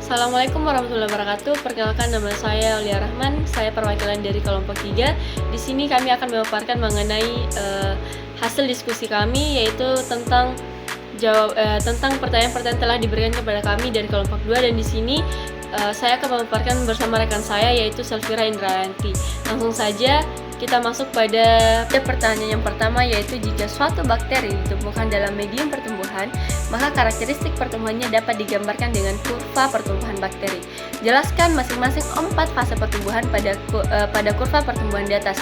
Assalamualaikum warahmatullahi wabarakatuh. Perkenalkan, nama saya Aulia Rahman. Saya perwakilan dari kelompok 3. Di sini kami akan memaparkan mengenai hasil diskusi kami, yaitu tentang pertanyaan-pertanyaan telah diberikan kepada kami dari kelompok 2, dan di sini saya akan memaparkan bersama rekan saya, yaitu Selvira Indrayanti. Langsung saja kita masuk pada pertanyaan yang pertama, yaitu jika suatu bakteri ditemukan dalam medium pertumbuhan, maka karakteristik pertumbuhannya dapat digambarkan dengan kurva pertumbuhan bakteri. Jelaskan masing-masing 4 fase pertumbuhan pada kurva pertumbuhan di atas.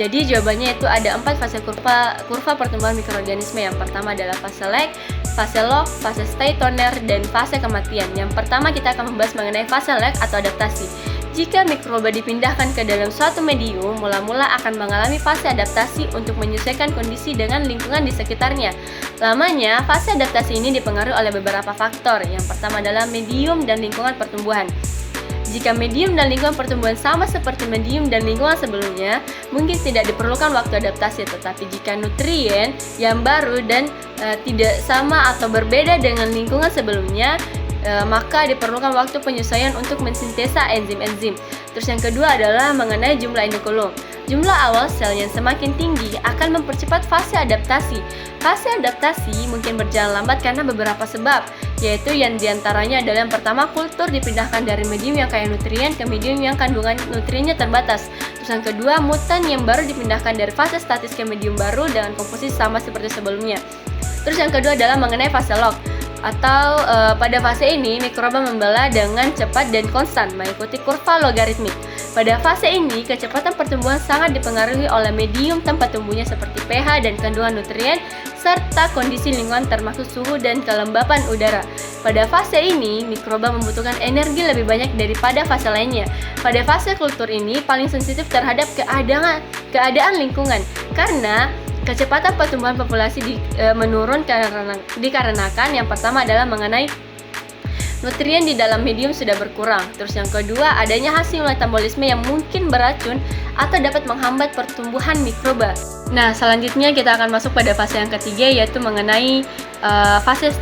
Jadi jawabannya itu ada 4 fase kurva pertumbuhan mikroorganisme. Yang pertama adalah fase lag, fase log, fase stay-toner, dan fase kematian. Yang pertama kita akan membahas mengenai fase lag atau adaptasi. Jika mikroba dipindahkan ke dalam suatu medium, mula-mula akan mengalami fase adaptasi untuk menyesuaikan kondisi dengan lingkungan di sekitarnya. Lamanya, fase adaptasi ini dipengaruhi oleh beberapa faktor. Yang pertama adalah medium dan lingkungan pertumbuhan. Jika medium dan lingkungan pertumbuhan sama seperti medium dan lingkungan sebelumnya, mungkin tidak diperlukan waktu adaptasi. Tetapi jika nutrien yang baru dan tidak sama atau berbeda dengan lingkungan sebelumnya, maka diperlukan waktu penyesuaian untuk mensintesa enzim-enzim. Terus yang kedua adalah mengenai jumlah inokulum. Jumlah awal sel yang semakin tinggi akan mempercepat fase adaptasi. Fase adaptasi mungkin berjalan lambat karena beberapa sebab, yaitu yang diantaranya adalah yang pertama, kultur dipindahkan dari medium yang kaya nutrien ke medium yang kandungan nutriennya terbatas. Terus yang kedua, mutan yang baru dipindahkan dari fase statis ke medium baru dengan komposisi sama seperti sebelumnya. Terus yang kedua adalah mengenai fase log, atau pada fase ini mikroba membelah dengan cepat dan konstan mengikuti kurva logaritmik. Pada fase ini kecepatan pertumbuhan sangat dipengaruhi oleh medium tempat tumbuhnya seperti pH dan kandungan nutrien serta kondisi lingkungan termasuk suhu dan kelembapan udara. Pada fase ini mikroba membutuhkan energi lebih banyak daripada fase lainnya. Pada fase kultur ini paling sensitif terhadap keadaan lingkungan karena kecepatan pertumbuhan populasi menurun dikarenakan yang pertama adalah mengenai nutrien di dalam medium sudah berkurang. Terus yang kedua, adanya hasil metabolisme yang mungkin beracun atau dapat menghambat pertumbuhan mikroba. Nah, selanjutnya kita akan masuk pada fase yang ketiga, yaitu mengenai fase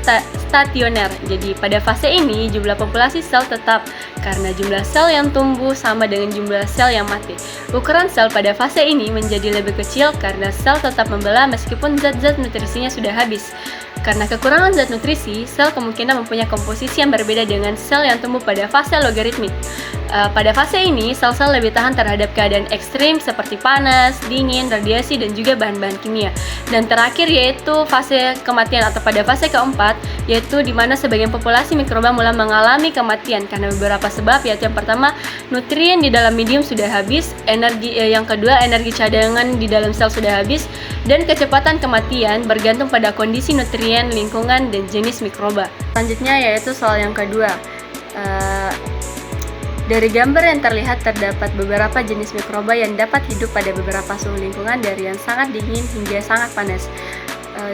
stasioner. Jadi pada fase ini jumlah populasi sel tetap karena jumlah sel yang tumbuh sama dengan jumlah sel yang mati. Ukuran sel pada fase ini menjadi lebih kecil karena sel tetap membelah meskipun zat-zat nutrisinya sudah habis. Karena kekurangan zat nutrisi, sel kemungkinan mempunyai komposisi yang berbeda dengan sel yang tumbuh pada fase logaritmik. Pada fase ini, sel-sel lebih tahan terhadap keadaan ekstrim seperti panas, dingin, radiasi, dan juga bahan-bahan kimia. Dan terakhir yaitu fase kematian atau pada fase keempat, yaitu di mana sebagian populasi mikroba mulai mengalami kematian karena beberapa sebab, yaitu yang pertama, nutrien di dalam medium sudah habis, yang kedua, energi cadangan di dalam sel sudah habis, dan kecepatan kematian bergantung pada kondisi nutrien, lingkungan, dan jenis mikroba. Selanjutnya yaitu soal yang kedua. Dari gambar yang terlihat terdapat beberapa jenis mikroba yang dapat hidup pada beberapa suhu lingkungan dari yang sangat dingin hingga sangat panas.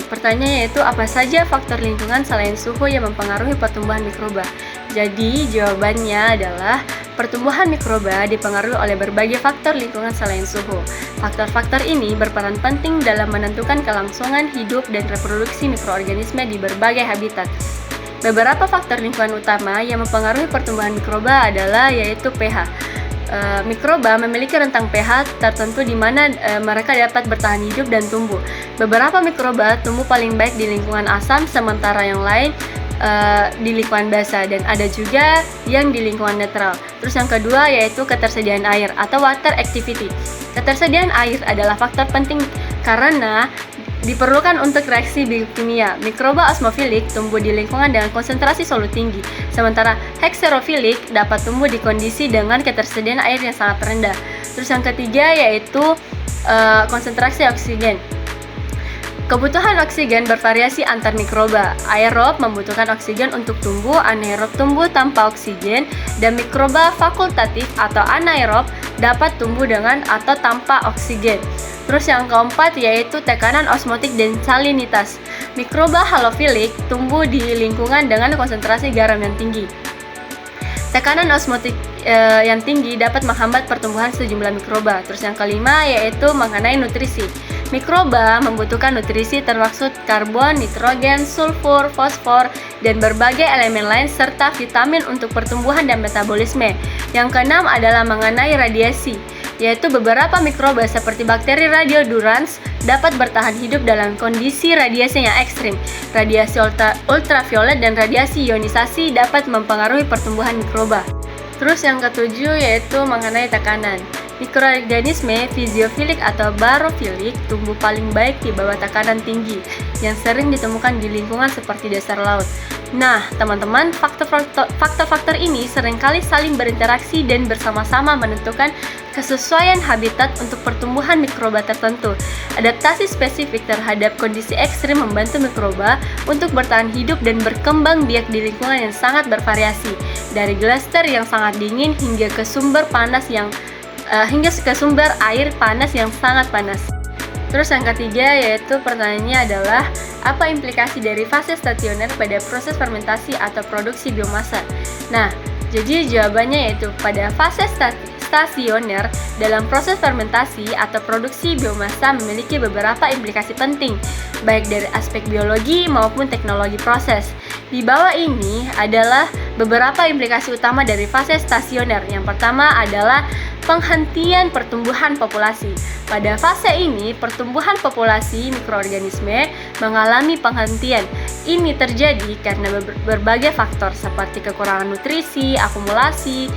Pertanyaannya yaitu apa saja faktor lingkungan selain suhu yang mempengaruhi pertumbuhan mikroba? Jadi jawabannya adalah pertumbuhan mikroba dipengaruhi oleh berbagai faktor lingkungan selain suhu. Faktor-faktor ini berperan penting dalam menentukan kelangsungan hidup dan reproduksi mikroorganisme di berbagai habitat. Beberapa faktor lingkungan utama yang mempengaruhi pertumbuhan mikroba adalah yaitu pH. Mikroba memiliki rentang pH tertentu di mana mereka dapat bertahan hidup dan tumbuh. Beberapa mikroba tumbuh paling baik di lingkungan asam, sementara yang lain di lingkungan basah, dan ada juga yang di lingkungan netral. Terus yang kedua yaitu ketersediaan air atau water activity. Ketersediaan air adalah faktor penting karena diperlukan untuk reaksi biokimia. Mikroba osmofilik tumbuh di lingkungan dengan konsentrasi solut tinggi, sementara hexerofilik dapat tumbuh di kondisi dengan ketersediaan air yang sangat rendah. Terus yang ketiga yaitu konsentrasi oksigen. Kebutuhan oksigen bervariasi antar mikroba. Aerob membutuhkan oksigen untuk tumbuh, anaerob tumbuh tanpa oksigen, dan mikroba fakultatif atau anaerob dapat tumbuh dengan atau tanpa oksigen. Terus yang keempat yaitu tekanan osmotik dan salinitas. Mikroba halofilik tumbuh di lingkungan dengan konsentrasi garam yang tinggi. Tekanan osmotik yang tinggi dapat menghambat pertumbuhan sejumlah mikroba. Terus yang kelima yaitu mengenai nutrisi. Mikroba membutuhkan nutrisi termaksud karbon, nitrogen, sulfur, fosfor, dan berbagai elemen lain serta vitamin untuk pertumbuhan dan metabolisme. Yang keenam adalah mengenai radiasi, yaitu beberapa mikroba seperti bakteri radiodurans dapat bertahan hidup dalam kondisi radiasi yang ekstrim. Radiasi ultraviolet dan radiasi ionisasi dapat mempengaruhi pertumbuhan mikroba. Terus yang ketujuh yaitu mengenai tekanan. Mikroorganisme fisiofilik atau barofilik tumbuh paling baik di bawah tekanan tinggi yang sering ditemukan di lingkungan seperti dasar laut. Nah, teman-teman, faktor-faktor ini seringkali saling berinteraksi dan bersama-sama menentukan kesesuaian habitat untuk pertumbuhan mikroba tertentu. Adaptasi spesifik terhadap kondisi ekstrim membantu mikroba untuk bertahan hidup dan berkembang biak di lingkungan yang sangat bervariasi, dari glaster yang sangat dingin hingga ke sumber air panas yang sangat panas. Terus yang ketiga yaitu pertanyaannya adalah apa implikasi dari fase stasioner pada proses fermentasi atau produksi biomasa? Nah, jadi jawabannya yaitu pada fase stasioner dalam proses fermentasi atau produksi biomasa memiliki beberapa implikasi penting, baik dari aspek biologi maupun teknologi proses. Di bawah ini adalah beberapa implikasi utama dari fase stasioner. Yang pertama adalah penghentian pertumbuhan populasi. Pada fase ini, pertumbuhan populasi mikroorganisme mengalami penghentian. Ini terjadi karena berbagai faktor seperti kekurangan nutrisi, akumulasi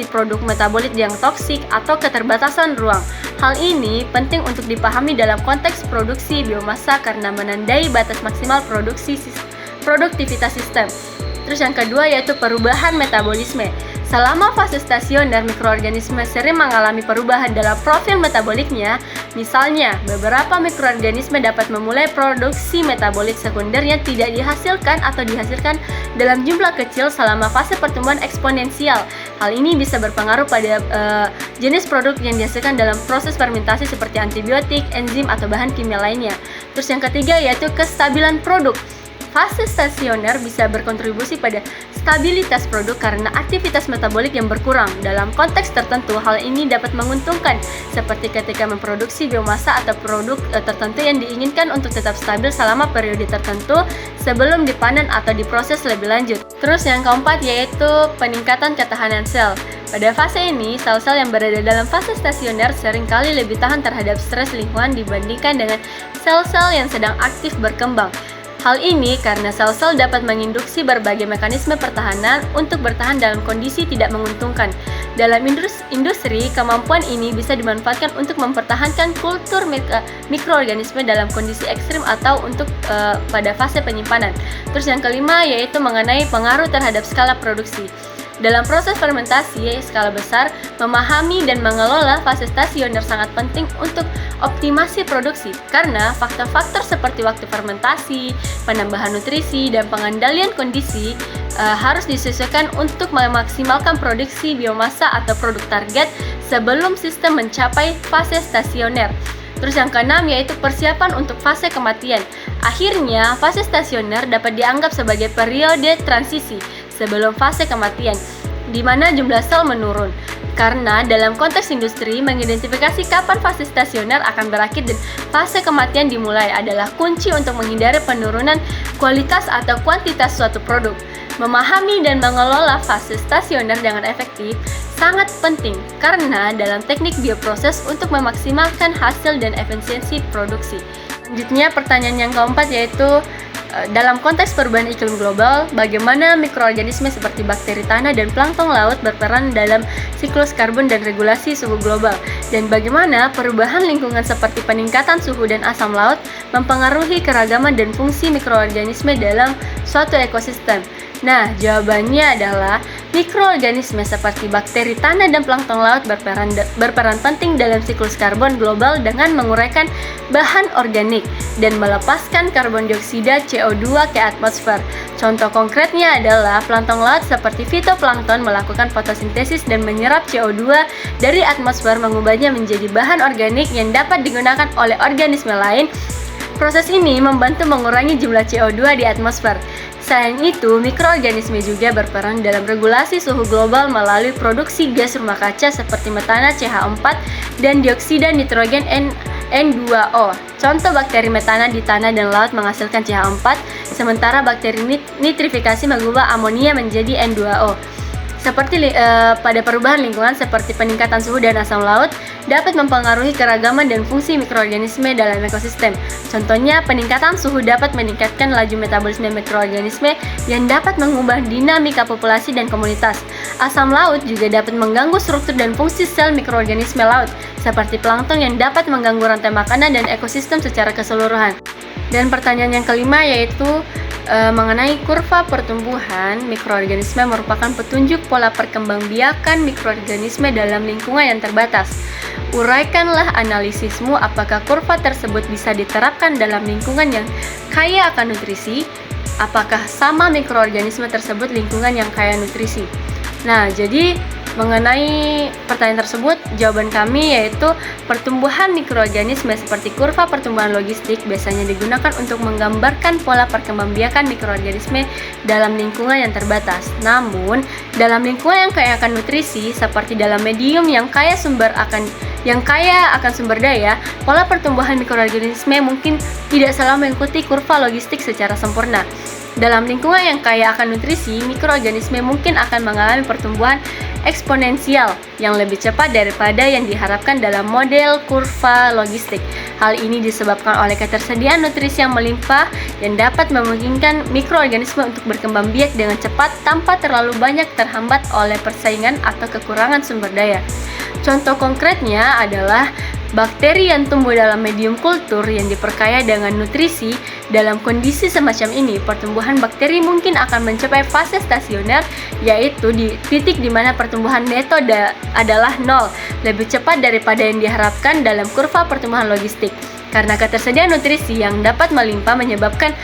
produk metabolit yang toksik, atau keterbatasan ruang. Hal ini penting untuk dipahami dalam konteks produksi biomasa karena menandai batas maksimal produktivitas sistem. Terus yang kedua yaitu perubahan metabolisme. Selama fase stasioner, mikroorganisme sering mengalami perubahan dalam profil metaboliknya. Misalnya, beberapa mikroorganisme dapat memulai produksi metabolit sekunder yang tidak dihasilkan atau dihasilkan dalam jumlah kecil selama fase pertumbuhan eksponensial. Hal ini bisa berpengaruh pada jenis produk yang dihasilkan dalam proses fermentasi seperti antibiotik, enzim, atau bahan kimia lainnya. Terus yang ketiga yaitu kestabilan produk. Fase stasioner bisa berkontribusi pada stabilitas produk karena aktivitas metabolik yang berkurang. Dalam konteks tertentu, hal ini dapat menguntungkan, seperti ketika memproduksi biomasa atau produk tertentu yang diinginkan untuk tetap stabil selama periode tertentu sebelum dipanen atau diproses lebih lanjut. Terus yang keempat yaitu peningkatan ketahanan sel. Pada fase ini, sel-sel yang berada dalam fase stasioner seringkali lebih tahan terhadap stres lingkungan dibandingkan dengan sel-sel yang sedang aktif berkembang. Hal ini karena sel-sel dapat menginduksi berbagai mekanisme pertahanan untuk bertahan dalam kondisi tidak menguntungkan. Dalam industri, kemampuan ini bisa dimanfaatkan untuk mempertahankan kultur mikroorganisme dalam kondisi ekstrim atau untuk pada fase penyimpanan. Terus yang kelima yaitu mengenai pengaruh terhadap skala produksi. Dalam proses fermentasi skala besar, memahami dan mengelola fase stasioner sangat penting untuk optimasi produksi karena faktor-faktor seperti waktu fermentasi, penambahan nutrisi, dan pengendalian kondisi harus disesuaikan untuk memaksimalkan produksi biomasa atau produk target sebelum sistem mencapai fase stasioner. Terus yang keenam yaitu persiapan untuk fase kematian. Akhirnya, fase stasioner dapat dianggap sebagai periode transisi sebelum fase kematian, di mana jumlah sel menurun. Karena dalam konteks industri, mengidentifikasi kapan fase stasioner akan berakhir dan fase kematian dimulai adalah kunci untuk menghindari penurunan kualitas atau kuantitas suatu produk. Memahami dan mengelola fase stasioner dengan efektif sangat penting karena dalam teknik bioproses untuk memaksimalkan hasil dan efisiensi produksi. Selanjutnya pertanyaan yang keempat yaitu dalam konteks perubahan iklim global, bagaimana mikroorganisme seperti bakteri tanah dan plankton laut berperan dalam siklus karbon dan regulasi suhu global, dan bagaimana perubahan lingkungan seperti peningkatan suhu dan asam laut mempengaruhi keragaman dan fungsi mikroorganisme dalam suatu ekosistem. Nah, jawabannya adalah mikroorganisme seperti bakteri tanah dan plankton laut berperan penting dalam siklus karbon global dengan menguraikan bahan organik dan melepaskan karbon dioksida CO2 ke atmosfer. Contoh konkretnya adalah plankton laut seperti fitoplankton melakukan fotosintesis dan menyerap CO2 dari atmosfer, mengubahnya menjadi bahan organik yang dapat digunakan oleh organisme lain. Proses ini membantu mengurangi jumlah CO2 di atmosfer. Selain itu, mikroorganisme juga berperan dalam regulasi suhu global melalui produksi gas rumah kaca seperti metana CH4 dan dioksida nitrogen N2O. Contoh bakteri metana di tanah dan laut menghasilkan CH4, sementara bakteri nitrifikasi mengubah amonia menjadi N2O. Seperti pada perubahan lingkungan seperti peningkatan suhu dan asam laut dapat mempengaruhi keragaman dan fungsi mikroorganisme dalam ekosistem. Contohnya, peningkatan suhu dapat meningkatkan laju metabolisme mikroorganisme yang dapat mengubah dinamika populasi dan komunitas. Asam laut juga dapat mengganggu struktur dan fungsi sel mikroorganisme laut, seperti plankton yang dapat mengganggu rantai makanan dan ekosistem secara keseluruhan. Dan pertanyaan yang kelima yaitu mengenai kurva pertumbuhan mikroorganisme merupakan petunjuk pola perkembangbiakan mikroorganisme dalam lingkungan yang terbatas. Uraikanlah analisismu apakah kurva tersebut bisa diterapkan dalam lingkungan yang kaya akan nutrisi. Apakah sama mikroorganisme tersebut lingkungan yang kaya nutrisi? Nah, jadi mengenai pertanyaan tersebut, jawaban kami yaitu pertumbuhan mikroorganisme seperti kurva pertumbuhan logistik biasanya digunakan untuk menggambarkan pola perkembangbiakan mikroorganisme dalam lingkungan yang terbatas. Namun, dalam lingkungan yang kaya akan nutrisi seperti dalam medium yang kaya akan sumber daya, pola pertumbuhan mikroorganisme mungkin tidak selalu mengikuti kurva logistik secara sempurna. Dalam lingkungan yang kaya akan nutrisi, mikroorganisme mungkin akan mengalami pertumbuhan eksponensial yang lebih cepat daripada yang diharapkan dalam model kurva logistik. Hal ini disebabkan oleh ketersediaan nutrisi yang melimpah yang dapat memungkinkan mikroorganisme untuk berkembang biak dengan cepat tanpa terlalu banyak terhambat oleh persaingan atau kekurangan sumber daya. Contoh konkretnya adalah bakteri yang tumbuh dalam medium kultur yang diperkaya dengan nutrisi. Dalam kondisi semacam ini, pertumbuhan bakteri mungkin akan mencapai fase stasioner, yaitu di titik di mana pertumbuhan neto adalah 0, lebih cepat daripada yang diharapkan dalam kurva pertumbuhan logistik. Karena ketersediaan nutrisi yang dapat melimpah menyebabkan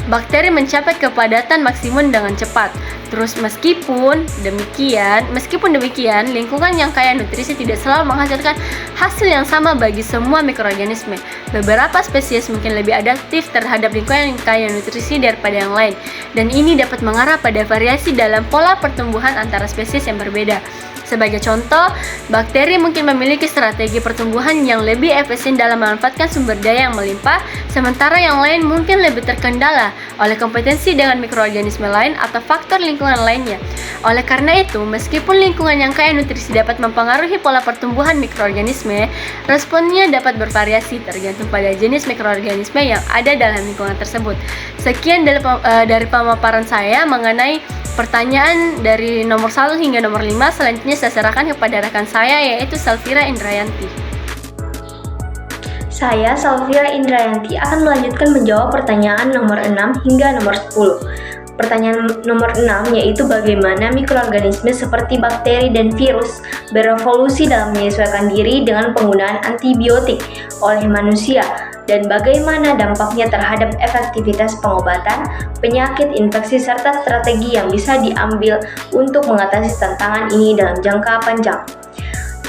bakteri mencapai kepadatan maksimum dengan cepat. Terus meskipun demikian, lingkungan yang kaya nutrisi tidak selalu menghasilkan hasil yang sama bagi semua mikroorganisme. Beberapa spesies mungkin lebih adaptif terhadap lingkungan yang kaya nutrisi daripada yang lain, dan ini dapat mengarah pada variasi dalam pola pertumbuhan antara spesies yang berbeda. Sebagai contoh, bakteri mungkin memiliki strategi pertumbuhan yang lebih efisien dalam memanfaatkan sumber daya yang melimpah, sementara yang lain mungkin lebih terkendala oleh kompetensi dengan mikroorganisme lain atau faktor lingkungan lainnya. Oleh karena itu, meskipun lingkungan yang kaya nutrisi dapat mempengaruhi pola pertumbuhan mikroorganisme, responnya dapat bervariasi tergantung pada jenis mikroorganisme yang ada dalam lingkungan tersebut. Sekian dari pemaparan saya mengenai pertanyaan dari nomor 1 hingga nomor 5. Selanjutnya saya serahkan kepada rekan saya yaitu Salvira Indrayanti. Saya, Salvira Indrayanti, akan melanjutkan menjawab pertanyaan nomor 6 hingga nomor 10. Pertanyaan nomor 6 yaitu bagaimana mikroorganisme seperti bakteri dan virus berevolusi dalam menyesuaikan diri dengan penggunaan antibiotik oleh manusia, dan bagaimana dampaknya terhadap efektivitas pengobatan, penyakit, infeksi, serta strategi yang bisa diambil untuk mengatasi tantangan ini dalam jangka panjang.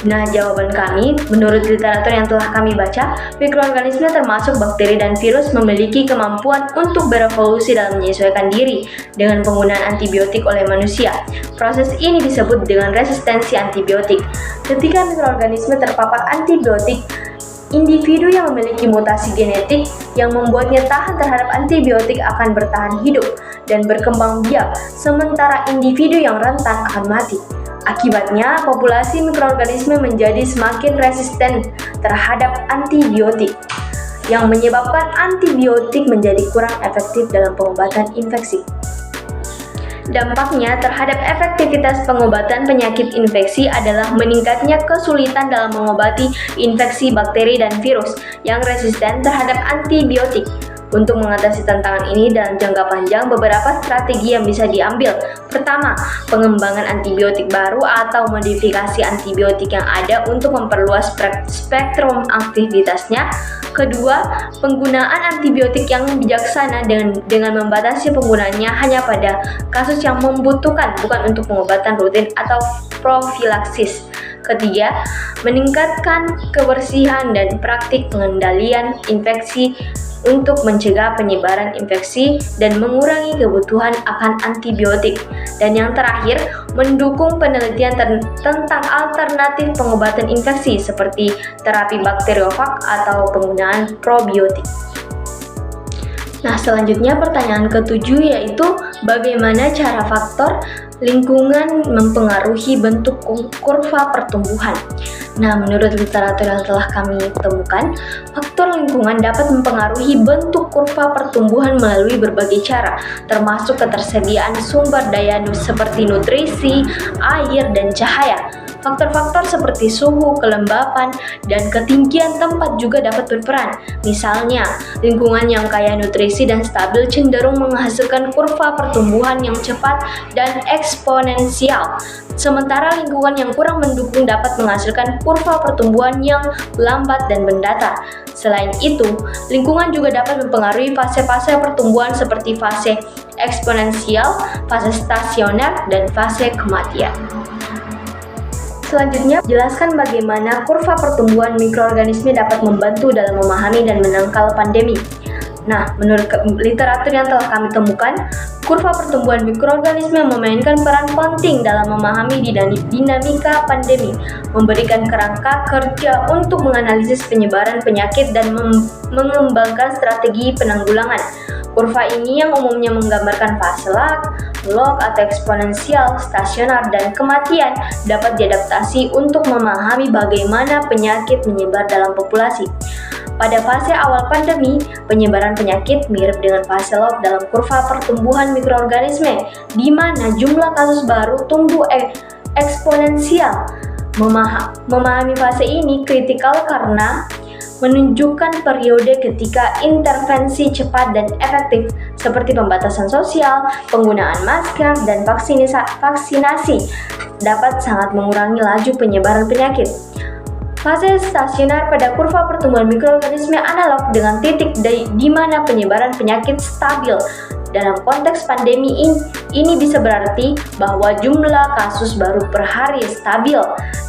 Nah, jawaban kami, menurut literatur yang telah kami baca, mikroorganisme termasuk bakteri dan virus memiliki kemampuan untuk berevolusi dalam menyesuaikan diri dengan penggunaan antibiotik oleh manusia. Proses ini disebut dengan resistensi antibiotik. Ketika mikroorganisme terpapar antibiotik, individu yang memiliki mutasi genetik yang membuatnya tahan terhadap antibiotik akan bertahan hidup dan berkembang biak, sementara individu yang rentan akan mati. Akibatnya, populasi mikroorganisme menjadi semakin resisten terhadap antibiotik, yang menyebabkan antibiotik menjadi kurang efektif dalam pengobatan infeksi. Dampaknya terhadap efektivitas pengobatan penyakit infeksi adalah meningkatnya kesulitan dalam mengobati infeksi bakteri dan virus yang resisten terhadap antibiotik. Untuk mengatasi tantangan ini dalam jangka panjang, beberapa strategi yang bisa diambil. Pertama, pengembangan antibiotik baru atau modifikasi antibiotik yang ada untuk memperluas spektrum aktivitasnya. Kedua, penggunaan antibiotik yang bijaksana dengan membatasi penggunaannya hanya pada kasus yang membutuhkan, bukan untuk pengobatan rutin atau profilaksis. Ketiga, meningkatkan kebersihan dan praktik pengendalian infeksi untuk mencegah penyebaran infeksi dan mengurangi kebutuhan akan antibiotik. Dan yang terakhir, mendukung penelitian tentang alternatif pengobatan infeksi seperti terapi bakteriofag atau penggunaan probiotik. Nah, selanjutnya pertanyaan ketujuh yaitu bagaimana cara faktor lingkungan mempengaruhi bentuk kurva pertumbuhan. Nah, menurut literatur yang telah kami temukan, faktor lingkungan dapat mempengaruhi bentuk kurva pertumbuhan melalui berbagai cara, termasuk ketersediaan sumber daya seperti nutrisi, air, dan cahaya. Faktor-faktor seperti suhu, kelembapan, dan ketinggian tempat juga dapat berperan. Misalnya, lingkungan yang kaya nutrisi dan stabil cenderung menghasilkan kurva pertumbuhan yang cepat dan eksponensial. Sementara lingkungan yang kurang mendukung dapat menghasilkan kurva pertumbuhan yang lambat dan mendatar. Selain itu, lingkungan juga dapat mempengaruhi fase-fase pertumbuhan seperti fase eksponensial, fase stasioner, dan fase kematian. Selanjutnya, jelaskan bagaimana kurva pertumbuhan mikroorganisme dapat membantu dalam memahami dan menangkal pandemi. Nah, menurut literatur yang telah kami temukan, kurva pertumbuhan mikroorganisme memainkan peran penting dalam memahami dinamika pandemi, memberikan kerangka kerja untuk menganalisis penyebaran penyakit dan mengembangkan strategi penanggulangan. Kurva ini yang umumnya menggambarkan fase log atau eksponensial, stasioner, dan kematian dapat diadaptasi untuk memahami bagaimana penyakit menyebar dalam populasi. Pada fase awal pandemi, penyebaran penyakit mirip dengan fase log dalam kurva pertumbuhan mikroorganisme, di mana jumlah kasus baru tumbuh eksponensial. Memahami fase ini kritikal karena menunjukkan periode ketika intervensi cepat dan efektif seperti pembatasan sosial, penggunaan masker, dan vaksinasi dapat sangat mengurangi laju penyebaran penyakit. Fase stasioner pada kurva pertumbuhan mikroorganisme analog dengan titik di mana penyebaran penyakit stabil. Dalam konteks pandemi ini bisa berarti bahwa jumlah kasus baru per hari stabil.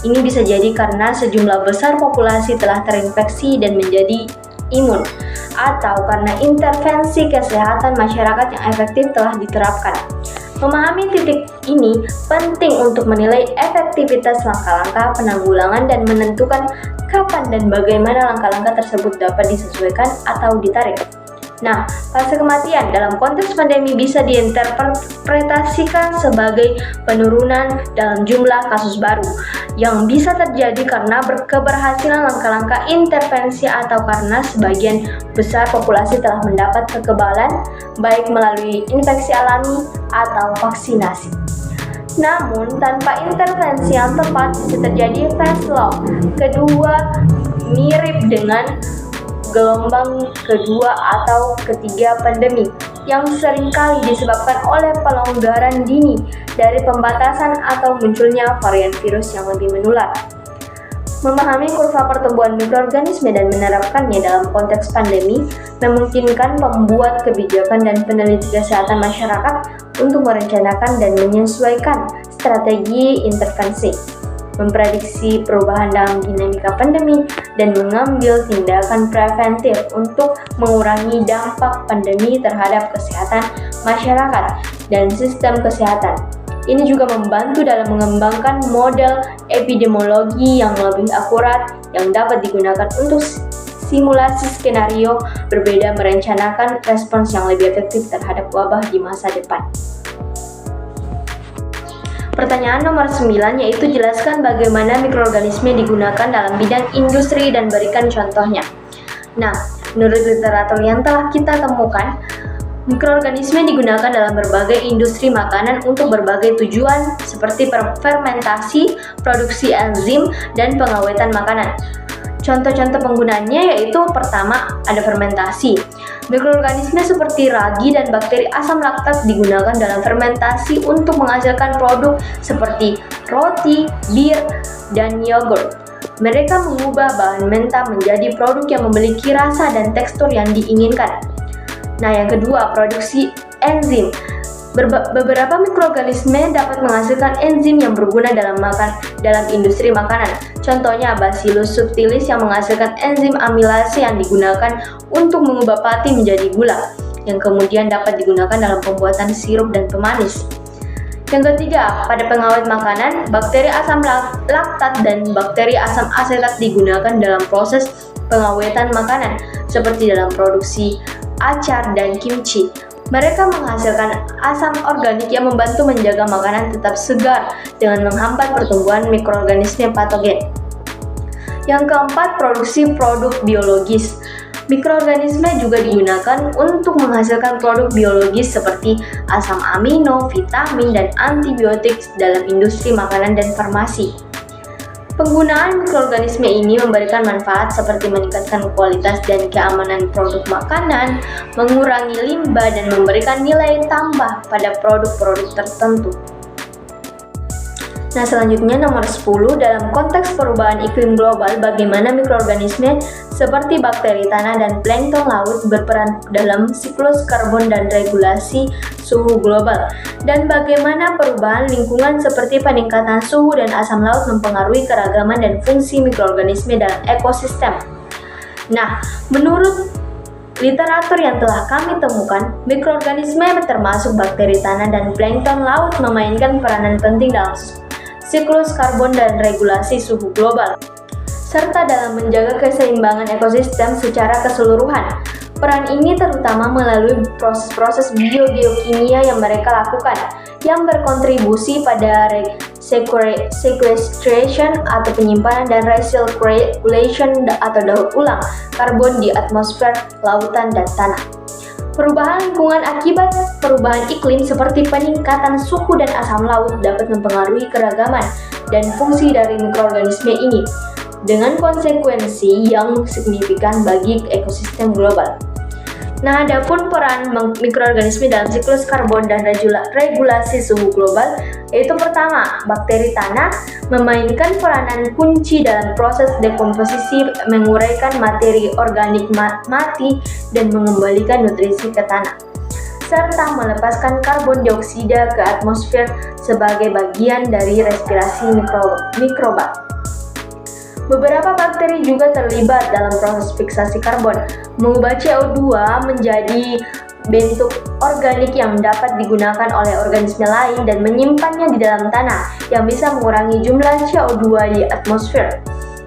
Ini bisa jadi karena sejumlah besar populasi telah terinfeksi dan menjadi imun, atau karena intervensi kesehatan masyarakat yang efektif telah diterapkan. Memahami titik ini penting untuk menilai efektivitas langkah-langkah penanggulangan dan menentukan kapan dan bagaimana langkah-langkah tersebut dapat disesuaikan atau ditarik. Nah, fase kematian dalam konteks pandemi bisa diinterpretasikan sebagai penurunan dalam jumlah kasus baru yang bisa terjadi karena keberhasilan langkah-langkah intervensi atau karena sebagian besar populasi telah mendapat kekebalan baik melalui infeksi alami atau vaksinasi. Namun, tanpa intervensi yang tepat bisa terjadi fase log kedua mirip dengan gelombang kedua atau ketiga pandemi yang seringkali disebabkan oleh pelonggaran dini dari pembatasan atau munculnya varian virus yang lebih menular. Memahami kurva pertumbuhan mikroorganisme dan menerapkannya dalam konteks pandemi memungkinkan pembuat kebijakan dan peneliti kesehatan masyarakat untuk merencanakan dan menyesuaikan strategi intervensi, memprediksi perubahan dalam dinamika pandemi, dan mengambil tindakan preventif untuk mengurangi dampak pandemi terhadap kesehatan masyarakat dan sistem kesehatan. Ini juga membantu dalam mengembangkan model epidemiologi yang lebih akurat yang dapat digunakan untuk simulasi skenario berbeda merencanakan respons yang lebih efektif terhadap wabah di masa depan. Pertanyaan nomor 9 yaitu jelaskan bagaimana mikroorganisme digunakan dalam bidang industri dan berikan contohnya. Nah, menurut literatur yang telah kita temukan, mikroorganisme digunakan dalam berbagai industri makanan untuk berbagai tujuan seperti fermentasi, produksi enzim, dan pengawetan makanan. Contoh-contoh penggunaannya yaitu pertama ada fermentasi. Mikroorganisme seperti ragi dan bakteri asam laktat digunakan dalam fermentasi untuk menghasilkan produk seperti roti, bir, dan yogurt. Mereka mengubah bahan mentah menjadi produk yang memiliki rasa dan tekstur yang diinginkan. Nah, yang kedua, produksi enzim. Beberapa mikroorganisme dapat menghasilkan enzim yang berguna dalam industri makanan. Contohnya Bacillus subtilis yang menghasilkan enzim amilase yang digunakan untuk mengubah pati menjadi gula, yang kemudian dapat digunakan dalam pembuatan sirup dan pemanis. Yang ketiga, pada pengawet makanan, bakteri asam laktat dan bakteri asam asetat digunakan dalam proses pengawetan makanan, seperti dalam produksi acar dan kimchi. Mereka menghasilkan asam organik yang membantu menjaga makanan tetap segar dengan menghambat pertumbuhan mikroorganisme patogen. Yang keempat, produksi produk biologis. Mikroorganisme juga digunakan untuk menghasilkan produk biologis seperti asam amino, vitamin, dan antibiotik dalam industri makanan dan farmasi. Penggunaan mikroorganisme ini memberikan manfaat seperti meningkatkan kualitas dan keamanan produk makanan, mengurangi limbah, dan memberikan nilai tambah pada produk-produk tertentu. Nah, selanjutnya nomor 10, dalam konteks perubahan iklim global, bagaimana mikroorganisme seperti bakteri tanah dan plankton laut berperan dalam siklus karbon dan regulasi suhu global, dan bagaimana perubahan lingkungan seperti peningkatan suhu dan asam laut mempengaruhi keragaman dan fungsi mikroorganisme dalam ekosistem. Nah, menurut literatur yang telah kami temukan, mikroorganisme termasuk bakteri tanah dan plankton laut memainkan peranan penting dalam siklus karbon dan regulasi suhu global, serta dalam menjaga keseimbangan ekosistem secara keseluruhan. Peran ini terutama melalui proses-proses biogeokimia yang mereka lakukan, yang berkontribusi pada sequestration atau penyimpanan dan recirculation atau daur ulang karbon di atmosfer, lautan, dan tanah. Perubahan lingkungan akibat perubahan iklim seperti peningkatan suhu dan asam laut dapat mempengaruhi keragaman dan fungsi dari mikroorganisme ini dengan konsekuensi yang signifikan bagi ekosistem global. Nah, adapun peran mikroorganisme dalam siklus karbon dan regulasi suhu global, yaitu pertama, bakteri tanah memainkan peranan kunci dalam proses dekomposisi, menguraikan materi organik mati dan mengembalikan nutrisi ke tanah, serta melepaskan karbon dioksida ke atmosfer sebagai bagian dari respirasi mikroba. Beberapa bakteri juga terlibat dalam proses fiksasi karbon, mengubah CO2 menjadi bentuk organik yang dapat digunakan oleh organisme lain dan menyimpannya di dalam tanah, yang bisa mengurangi jumlah CO2 di atmosfer.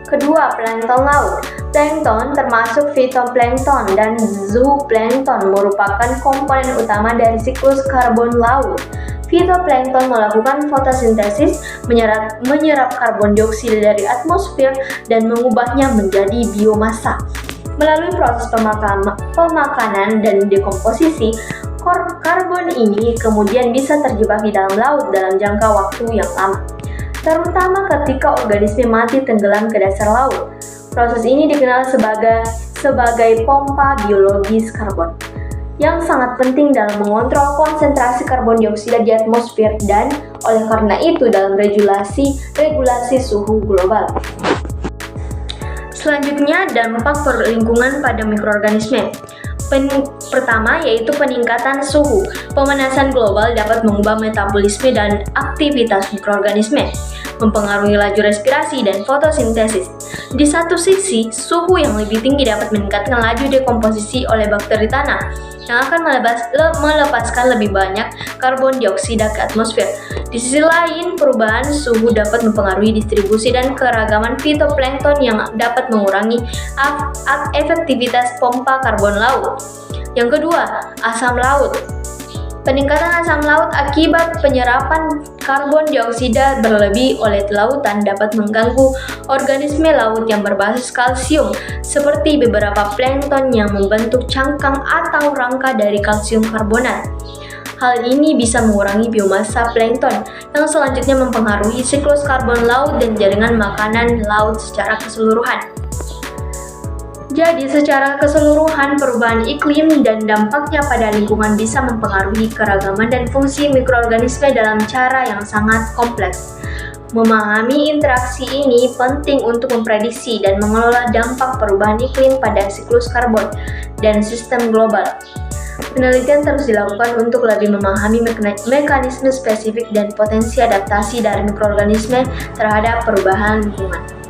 Kedua, plankton laut. Plankton termasuk fitoplankton dan zooplankton merupakan komponen utama dari siklus karbon laut. Fitoplankton melakukan fotosintesis, menyerap karbon dioksida dari atmosfer dan mengubahnya menjadi biomasa. Melalui proses pemakanan dan dekomposisi, karbon ini kemudian bisa terjebak di dalam laut dalam jangka waktu yang lama, terutama ketika organisme mati tenggelam ke dasar laut. Proses ini dikenal sebagai pompa biologis karbon, yang sangat penting dalam mengontrol konsentrasi karbon dioksida di atmosfer dan oleh karena itu dalam regulasi suhu global. Selanjutnya, dampak lingkungan pada mikroorganisme. Pertama, yaitu peningkatan suhu. Pemanasan global dapat mengubah metabolisme dan aktivitas mikroorganisme, mempengaruhi laju respirasi dan fotosintesis. Di satu sisi, suhu yang lebih tinggi dapat meningkatkan laju dekomposisi oleh bakteri tanah, yang akan melepaskan lebih banyak karbon dioksida ke atmosfer. Di sisi lain, perubahan suhu dapat mempengaruhi distribusi dan keragaman fitoplankton yang dapat mengurangi efektivitas pompa karbon laut. Yang kedua, asam laut. Peningkatan asam laut akibat penyerapan karbon dioksida berlebih oleh lautan dapat mengganggu organisme laut yang berbasis kalsium, seperti beberapa plankton yang membentuk cangkang atau rangka dari kalsium karbonat. Hal ini bisa mengurangi biomasa plankton, yang selanjutnya mempengaruhi siklus karbon laut dan jaringan makanan laut secara keseluruhan. Jadi, secara keseluruhan, perubahan iklim dan dampaknya pada lingkungan bisa mempengaruhi keragaman dan fungsi mikroorganisme dalam cara yang sangat kompleks. Memahami interaksi ini penting untuk memprediksi dan mengelola dampak perubahan iklim pada siklus karbon dan sistem global. Penelitian terus dilakukan untuk lebih memahami mekanisme spesifik dan potensi adaptasi dari mikroorganisme terhadap perubahan lingkungan.